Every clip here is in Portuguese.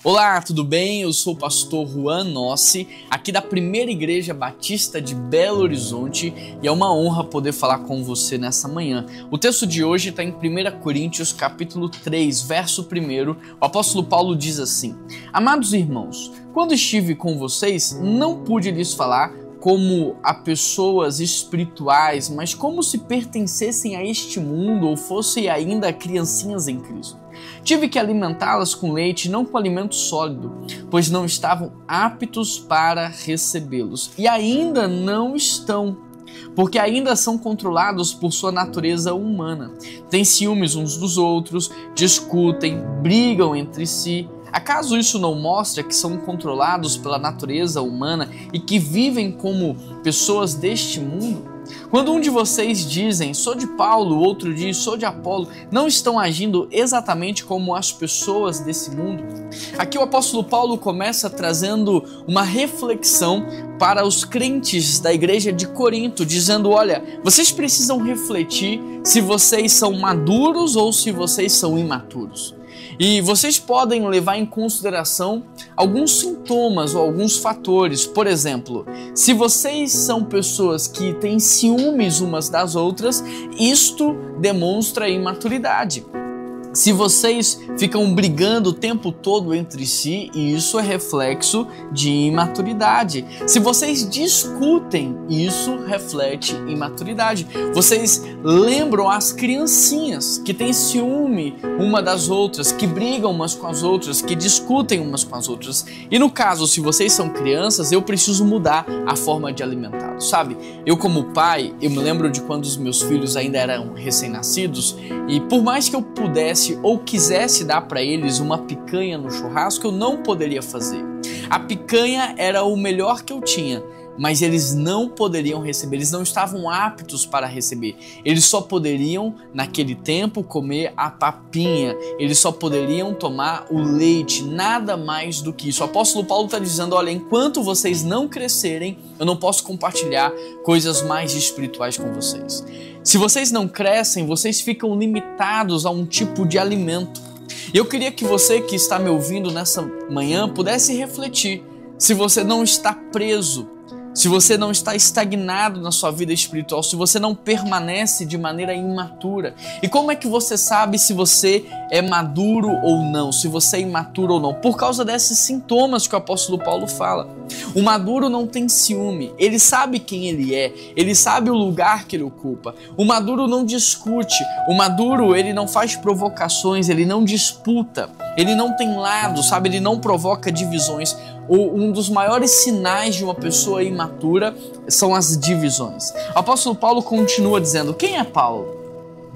Olá, tudo bem? Eu sou o pastor Juan Nossi, aqui da Primeira Igreja Batista de Belo Horizonte, e é uma honra poder falar com você nessa manhã. O texto de hoje está em 1 Coríntios capítulo 3, verso 1. O apóstolo Paulo diz assim: Amados irmãos, quando estive com vocês, não pude lhes falar como a pessoas espirituais, mas como se pertencessem a este mundo ou fossem ainda criancinhas em Cristo. Tive que alimentá-las com leite, não com alimento sólido, pois não estavam aptos para recebê-los. E ainda não estão, porque ainda são controlados por sua natureza humana. Têm ciúmes uns dos outros, discutem, brigam entre si. Acaso isso não mostra que são controlados pela natureza humana e que vivem como pessoas deste mundo? Quando um de vocês dizem, sou de Paulo, o outro diz, sou de Apolo, não estão agindo exatamente como as pessoas desse mundo? Aqui o apóstolo Paulo começa trazendo uma reflexão para os crentes da igreja de Corinto, dizendo, olha, vocês precisam refletir se vocês são maduros ou se vocês são imaturos. E vocês podem levar em consideração alguns sintomas ou alguns fatores. Por exemplo, se vocês são pessoas que têm ciúmes umas das outras, isto demonstra imaturidade. Se vocês ficam brigando o tempo todo entre si, isso é reflexo de imaturidade. Se vocês discutem, isso reflete imaturidade. Vocês lembram as criancinhas que têm ciúme uma das outras, que brigam umas com as outras, que discutem umas com as outras. E no caso, se vocês são crianças, eu preciso mudar a forma de alimentá-los, sabe? Eu como pai, eu me lembro de quando os meus filhos ainda eram recém-nascidos e por mais que eu pudesse ou quisesse dar para eles uma picanha no churrasco, eu não poderia fazer. A picanha era o melhor que eu tinha, mas eles não poderiam receber, eles não estavam aptos para receber. Eles só poderiam, naquele tempo, comer a papinha, eles só poderiam tomar o leite, nada mais do que isso. O apóstolo Paulo está dizendo, olha, enquanto vocês não crescerem, eu não posso compartilhar coisas mais espirituais com vocês. Se vocês não crescem, vocês ficam limitados a um tipo de alimento. Eu queria que você que está me ouvindo nessa manhã pudesse refletir se você não está preso, se você não está estagnado na sua vida espiritual, se você não permanece de maneira imatura. E como é que você sabe se você é maduro ou não, se você é imaturo ou não? Por causa desses sintomas que o apóstolo Paulo fala. O maduro não tem ciúme, ele sabe quem ele é, ele sabe o lugar que ele ocupa. O maduro não discute, o maduro ele não faz provocações, ele não disputa, ele não tem lado, sabe? Ele não provoca divisões. Um dos maiores sinais de uma pessoa imatura são as divisões. O apóstolo Paulo continua dizendo, quem é Paulo?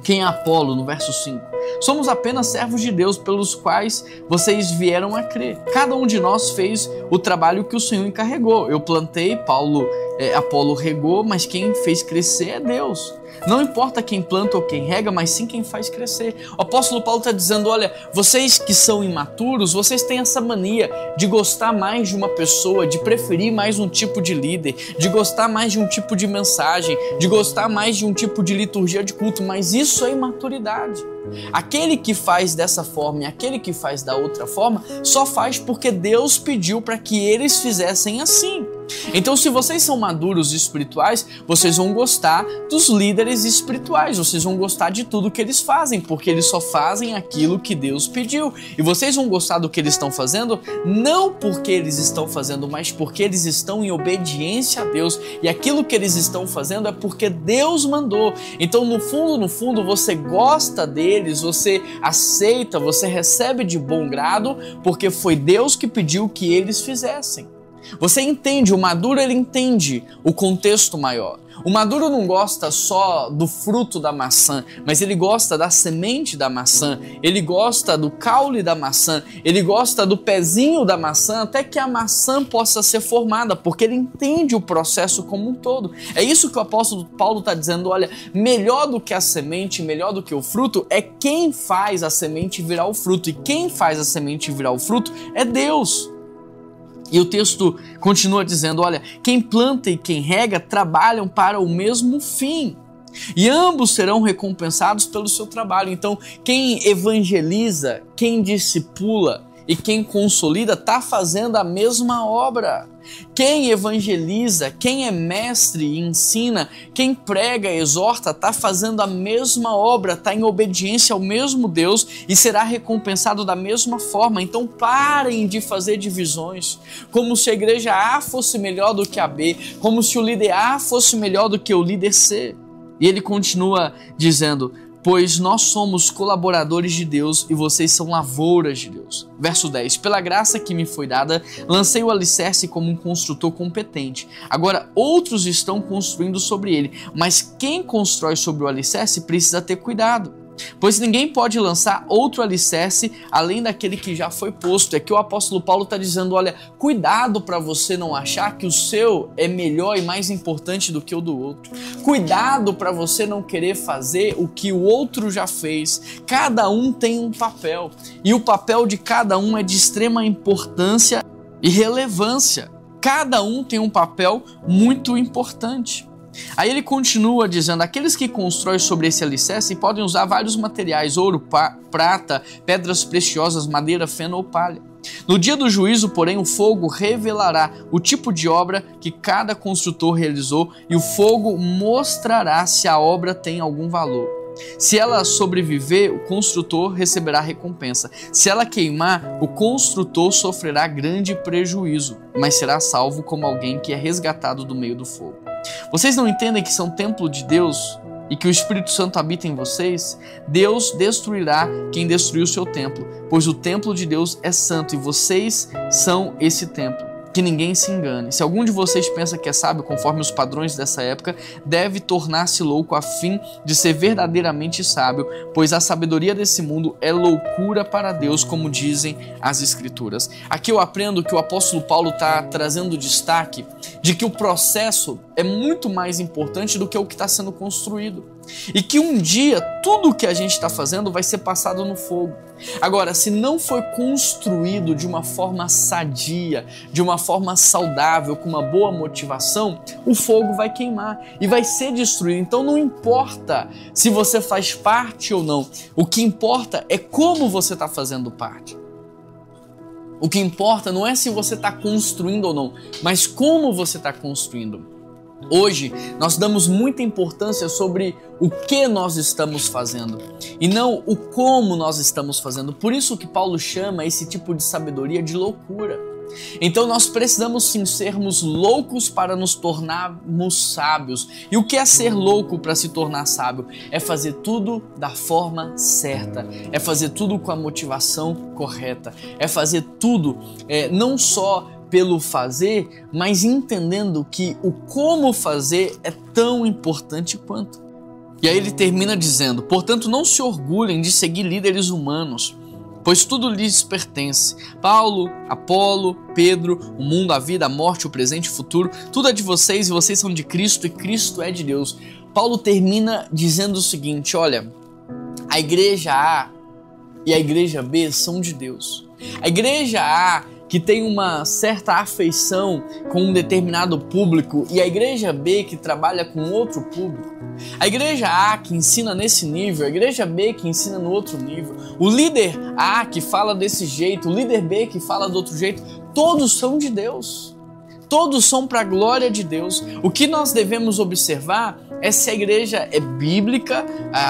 Quem é Apolo? No verso 5. Somos apenas servos de Deus pelos quais vocês vieram a crer. Cada um de nós fez o trabalho que o Senhor encarregou. Eu plantei, Apolo regou, mas quem fez crescer é Deus. Não importa quem planta ou quem rega, mas sim quem faz crescer. O apóstolo Paulo está dizendo, olha, vocês que são imaturos, vocês têm essa mania de gostar mais de uma pessoa, de preferir mais um tipo de líder, de gostar mais de um tipo de mensagem, de gostar mais de um tipo de liturgia de culto, mas isso é imaturidade. Aquele que faz dessa forma e aquele que faz da outra forma, só faz porque Deus pediu para que eles fizessem assim. Então, se vocês são maduros espirituais, vocês vão gostar dos líderes espirituais, vocês vão gostar de tudo que eles fazem, porque eles só fazem aquilo que Deus pediu. E vocês vão gostar do que eles estão fazendo, não porque eles estão fazendo, mas porque eles estão em obediência a Deus. E aquilo que eles estão fazendo é porque Deus mandou. Então, no fundo, você gosta deles, você aceita, você recebe de bom grado, porque foi Deus que pediu que eles fizessem. Você entende, o maduro ele entende o contexto maior. O maduro não gosta só do fruto da maçã, mas ele gosta da semente da maçã, ele gosta do caule da maçã, ele gosta do pezinho da maçã, até que a maçã possa ser formada, porque ele entende o processo como um todo. É isso que o apóstolo Paulo está dizendo, olha, melhor do que a semente, melhor do que o fruto, é quem faz a semente virar o fruto, e quem faz a semente virar o fruto é Deus. E o texto continua dizendo, olha, quem planta e quem rega trabalham para o mesmo fim. E ambos serão recompensados pelo seu trabalho. Então, quem evangeliza, quem discipula, e quem consolida está fazendo a mesma obra. Quem evangeliza, quem é mestre e ensina, quem prega e exorta, está fazendo a mesma obra, está em obediência ao mesmo Deus e será recompensado da mesma forma. Então parem de fazer divisões, como se a igreja A fosse melhor do que a B, como se o líder A fosse melhor do que o líder C. E ele continua dizendo: pois nós somos colaboradores de Deus e vocês são lavouras de Deus. Verso 10. Pela graça que me foi dada, lancei o alicerce como um construtor competente. Agora outros estão construindo sobre ele, mas quem constrói sobre o alicerce precisa ter cuidado, pois ninguém pode lançar outro alicerce além daquele que já foi posto. É que o apóstolo Paulo está dizendo: olha, cuidado para você não achar que o seu é melhor e mais importante do que o do outro. Cuidado para você não querer fazer o que o outro já fez. Cada um tem um papel, e o papel de cada um é de extrema importância e relevância. Cada um tem um papel muito importante. Aí ele continua dizendo: aqueles que constroem sobre esse alicerce podem usar vários materiais: ouro, prata, pedras preciosas, madeira, feno ou palha. No dia do juízo, porém, o fogo revelará o tipo de obra que cada construtor realizou, e o fogo mostrará se a obra tem algum valor. Se ela sobreviver, o construtor receberá recompensa. Se ela queimar, o construtor sofrerá grande prejuízo, mas será salvo como alguém que é resgatado do meio do fogo. Vocês não entendem que são templo de Deus e que o Espírito Santo habita em vocês? Deus destruirá quem destruiu o seu templo, pois o templo de Deus é santo e vocês são esse templo. Que ninguém se engane. Se algum de vocês pensa que é sábio conforme os padrões dessa época, deve tornar-se louco a fim de ser verdadeiramente sábio, pois a sabedoria desse mundo é loucura para Deus, como dizem as Escrituras. Aqui eu aprendo que o apóstolo Paulo está trazendo destaque de que o processo é muito mais importante do que o que está sendo construído. E que um dia tudo o que a gente está fazendo vai ser passado no fogo. Agora, se não foi construído de uma forma sadia, de uma forma saudável, com uma boa motivação, o fogo vai queimar e vai ser destruído. Então não importa se você faz parte ou não, o que importa é como você está fazendo parte. O que importa não é se você está construindo ou não, mas como você está construindo. Hoje, nós damos muita importância sobre o que nós estamos fazendo e não o como nós estamos fazendo. Por isso que Paulo chama esse tipo de sabedoria de loucura. Então nós precisamos sim sermos loucos para nos tornarmos sábios. E o que é ser louco para se tornar sábio? É fazer tudo da forma certa, é fazer tudo com a motivação correta, é fazer tudo não só pelo fazer, mas entendendo que o como fazer é tão importante quanto. E aí ele termina dizendo: portanto não se orgulhem de seguir líderes humanos, pois tudo lhes pertence. Paulo, Apolo, Pedro, o mundo, a vida, a morte, o presente e o futuro, tudo é de vocês e vocês são de Cristo e Cristo é de Deus. Paulo termina dizendo o seguinte: olha, a igreja A e a igreja B são de Deus. A igreja A, que tem uma certa afeição com um determinado público, e a igreja B, que trabalha com outro público. A igreja A, que ensina nesse nível, a igreja B, que ensina no outro nível. O líder A, que fala desse jeito, o líder B, que fala do outro jeito. Todos são de Deus. Todos são para a glória de Deus. O que nós devemos observar é se a igreja é bíblica,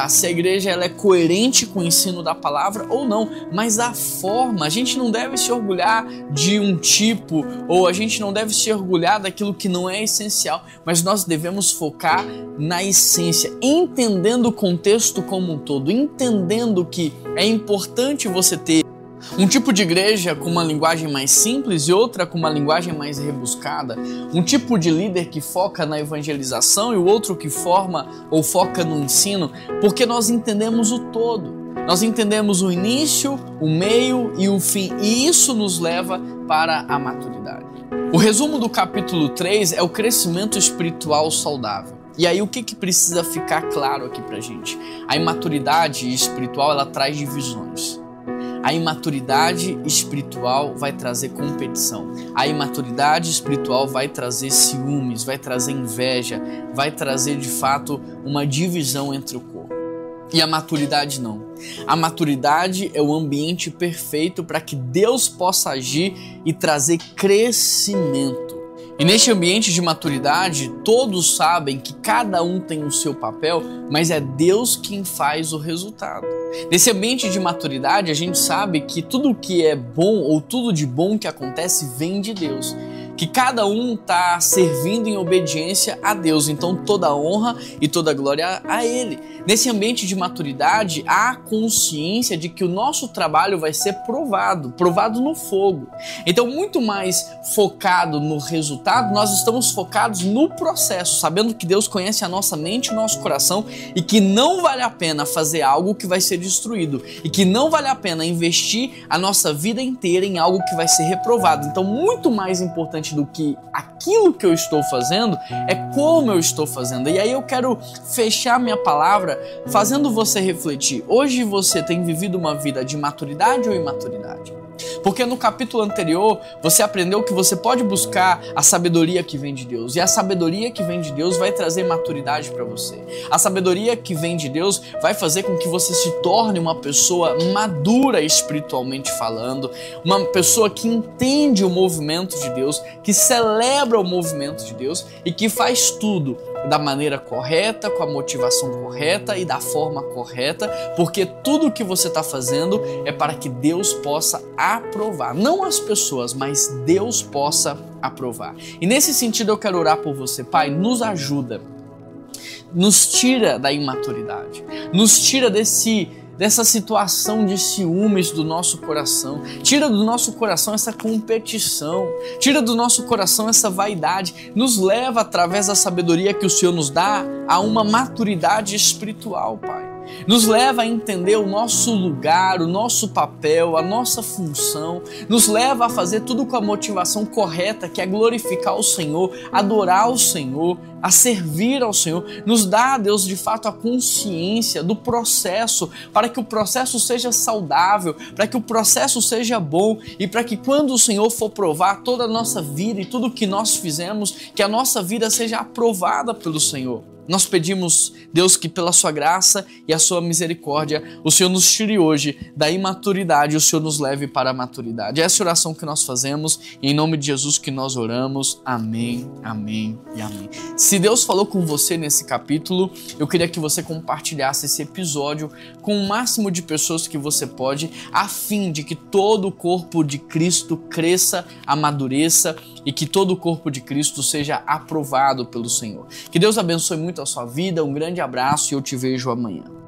se a igreja ela é coerente com o ensino da palavra ou não, mas a forma. A gente não deve se orgulhar de um tipo, ou a gente não deve se orgulhar daquilo que não é essencial, mas nós devemos focar na essência, entendendo o contexto como um todo, entendendo que é importante você ter um tipo de igreja com uma linguagem mais simples e outra com uma linguagem mais rebuscada. Um tipo de líder que foca na evangelização e o outro que forma ou foca no ensino, porque nós entendemos o todo. Nós entendemos o início, o meio e o fim, e isso nos leva para a maturidade. O resumo do capítulo 3 é o crescimento espiritual saudável. E aí o que precisa ficar claro aqui pra gente? A imaturidade espiritual, ela traz divisões. A imaturidade espiritual vai trazer competição. A imaturidade espiritual vai trazer ciúmes, vai trazer inveja, vai trazer de fato uma divisão entre o corpo. E a maturidade não. A maturidade é o ambiente perfeito para que Deus possa agir e trazer crescimento. E neste ambiente de maturidade, todos sabem que cada um tem o seu papel, mas é Deus quem faz o resultado. Nesse ambiente de maturidade, a gente sabe que tudo que é bom ou tudo de bom que acontece vem de Deus. Que cada um está servindo em obediência a Deus, então toda honra e toda glória a Ele. Nesse ambiente de maturidade, há consciência de que o nosso trabalho vai ser provado no fogo. Então, muito mais focado no resultado, nós estamos focados no processo, sabendo que Deus conhece a nossa mente e o nosso coração e que não vale a pena fazer algo que vai ser destruído e que não vale a pena investir a nossa vida inteira em algo que vai ser reprovado. Então, muito mais importante do que aquilo que eu estou fazendo é como eu estou fazendo. E aí eu quero fechar minha palavra fazendo você refletir. Hoje você tem vivido uma vida de maturidade ou imaturidade? Porque no capítulo anterior você aprendeu que você pode buscar a sabedoria que vem de Deus. E a sabedoria que vem de Deus vai trazer maturidade para você. A sabedoria que vem de Deus vai fazer com que você se torne uma pessoa madura espiritualmente falando. Uma pessoa que entende o movimento de Deus, que celebra o movimento de Deus e que faz tudo da maneira correta, com a motivação correta e da forma correta, porque tudo que você está fazendo é para que Deus possa aprovar. Não as pessoas, mas Deus possa aprovar. E nesse sentido eu quero orar por você. Pai, nos ajuda, nos tira da imaturidade, nos tira dessa situação de ciúmes do nosso coração, tira do nosso coração essa competição, tira do nosso coração essa vaidade, nos leva através da sabedoria que o Senhor nos dá a uma maturidade espiritual, Pai. Nos leva a entender o nosso lugar, o nosso papel, a nossa função, nos leva a fazer tudo com a motivação correta, que é glorificar o Senhor, adorar o Senhor, a servir ao Senhor. Nos dá, Deus, de fato a consciência do processo, para que o processo seja saudável, para que o processo seja bom e para que quando o Senhor for provar toda a nossa vida e tudo que nós fizemos, que a nossa vida seja aprovada pelo Senhor. Nós pedimos, Deus, que pela sua graça e a sua misericórdia, o Senhor nos tire hoje da imaturidade, o Senhor nos leve para a maturidade. Essa é a oração que nós fazemos e em nome de Jesus que nós oramos. Amém, amém e amém. Se Deus falou com você nesse capítulo, eu queria que você compartilhasse esse episódio com o máximo de pessoas que você pode, a fim de que todo o corpo de Cristo cresça, amadureça e que todo o corpo de Cristo seja aprovado pelo Senhor. Que Deus abençoe muito a sua vida, um grande abraço e eu te vejo amanhã.